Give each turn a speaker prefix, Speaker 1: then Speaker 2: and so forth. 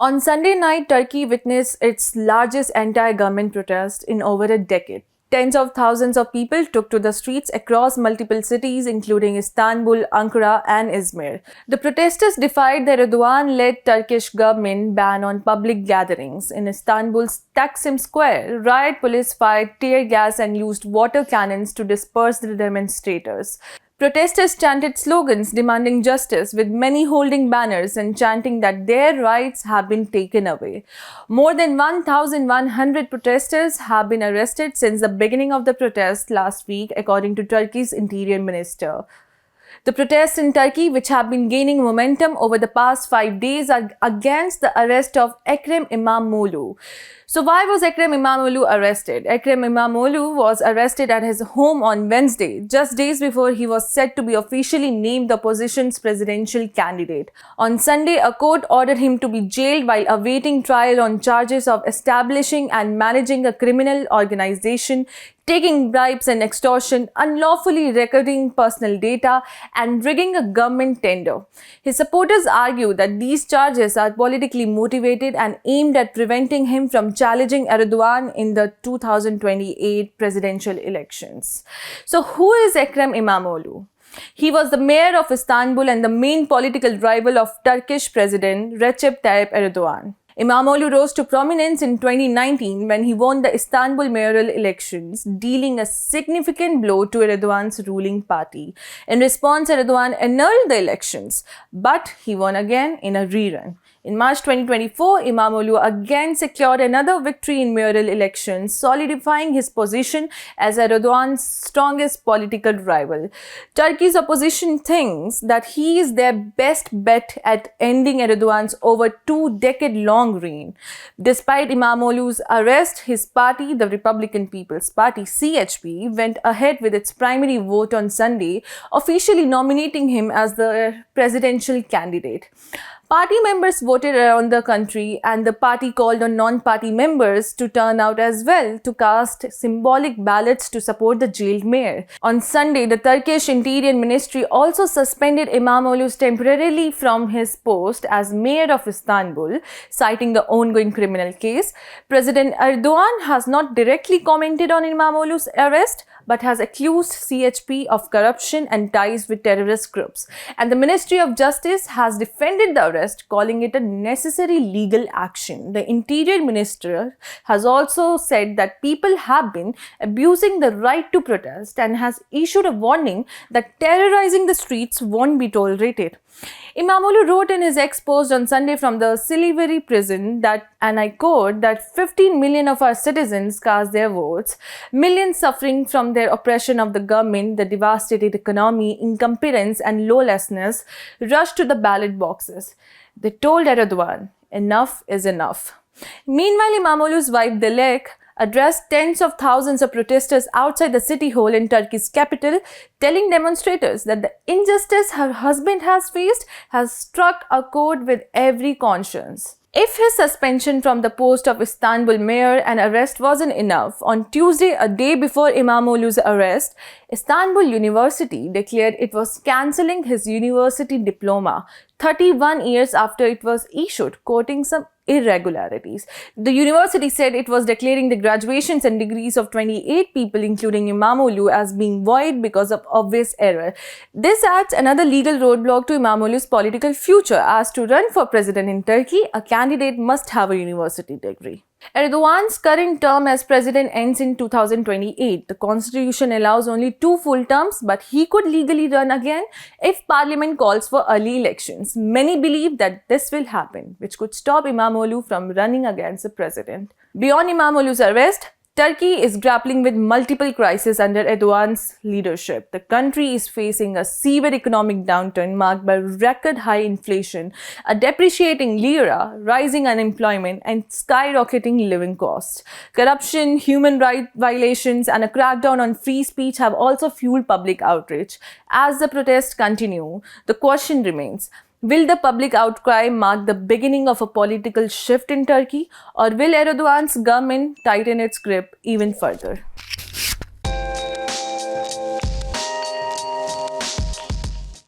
Speaker 1: On Sunday night, Turkey witnessed its largest anti-government protest in over a decade. Tens of thousands of people took to the streets across multiple cities, including Istanbul, Ankara, and Izmir. The protesters defied the Erdogan-led Turkish government ban on public gatherings. In Istanbul's Taksim Square, riot police fired tear gas and used water cannons to disperse the demonstrators. Protesters chanted slogans demanding justice, with many holding banners and chanting that their rights have been taken away. More than 1,100 protesters have been arrested since the beginning of the protest last week, according to Turkey's interior minister. The protests in Turkey, which have been gaining momentum over the past 5 days, are against the arrest of Ekrem İmamoğlu. So why was Ekrem İmamoğlu arrested? Ekrem İmamoğlu was arrested at his home on Wednesday, just days before he was set to be officially named the opposition's presidential candidate. On Sunday, a court ordered him to be jailed while awaiting trial on charges of establishing and managing a criminal organization, taking bribes and extortion, unlawfully recording personal data, and rigging a government tender. His supporters argue that these charges are politically motivated and aimed at preventing him from challenging Erdogan in the 2028 presidential elections. So who is Ekrem İmamoğlu? He was the mayor of Istanbul and the main political rival of Turkish President Recep Tayyip Erdogan. İmamoğlu rose to prominence in 2019 when he won the Istanbul mayoral elections, dealing a significant blow to Erdogan's ruling party. In response, Erdogan annulled the elections, but he won again in a rerun. In March 2024, İmamoğlu again secured another victory in mayoral elections, solidifying his position as Erdogan's strongest political rival. Turkey's opposition thinks that he is their best bet at ending Erdogan's over 2-decade-long reign. Despite İmamoğlu's arrest, his party, the Republican People's Party (CHP), went ahead with its primary vote on Sunday, officially nominating him as the presidential candidate. Party members voted around the country, and the party called on non-party members to turn out as well to cast symbolic ballots to support the jailed mayor. On Sunday, the Turkish Interior Ministry also suspended İmamoğlu temporarily from his post as mayor of Istanbul, citing the ongoing criminal case. President Erdogan has not directly commented on İmamoğlu's arrest, but has accused CHP of corruption and ties with terrorist groups. And the Ministry of Justice has defended the arrest, calling it a necessary legal action. The Interior Minister has also said that people have been abusing the right to protest and has issued a warning that terrorizing the streets won't be tolerated. İmamoğlu wrote in his X post on Sunday from the Silivri prison that, and I quote, that 15 million of our citizens cast their votes, millions suffering from their oppression of the government, the devastated economy, incompetence and lawlessness, rushed to the ballot boxes. They told Erdogan, enough is enough. Meanwhile, İmamoğlu's wife Dilek addressed tens of thousands of protesters outside the city hall in Turkey's capital, telling demonstrators that the injustice her husband has faced has struck a chord with every conscience. If his suspension from the post of Istanbul mayor and arrest wasn't enough, on Tuesday, a day before İmamoğlu's arrest, Istanbul University declared it was cancelling his university diploma 31 years after it was issued, quoting some irregularities. The university said it was declaring the graduations and degrees of 28 people, including İmamoğlu, as being void because of obvious error. This adds another legal roadblock to İmamoğlu's political future, as to run for president in Turkey, a candidate must have a university degree. Erdogan's current term as president ends in 2028. The constitution allows only 2 full terms, but he could legally run again if parliament calls for early elections. Many believe that this will happen, which could stop İmamoğlu from running against the president. Beyond İmamoğlu's arrest, Turkey is grappling with multiple crises under Erdogan's leadership. The country is facing a severe economic downturn marked by record-high inflation, a depreciating lira, rising unemployment, and skyrocketing living costs. Corruption, human rights violations, and a crackdown on free speech have also fueled public outrage. As the protests continue, the question remains: will the public outcry mark the beginning of a political shift in Turkey, or will Erdogan's government tighten its grip even further?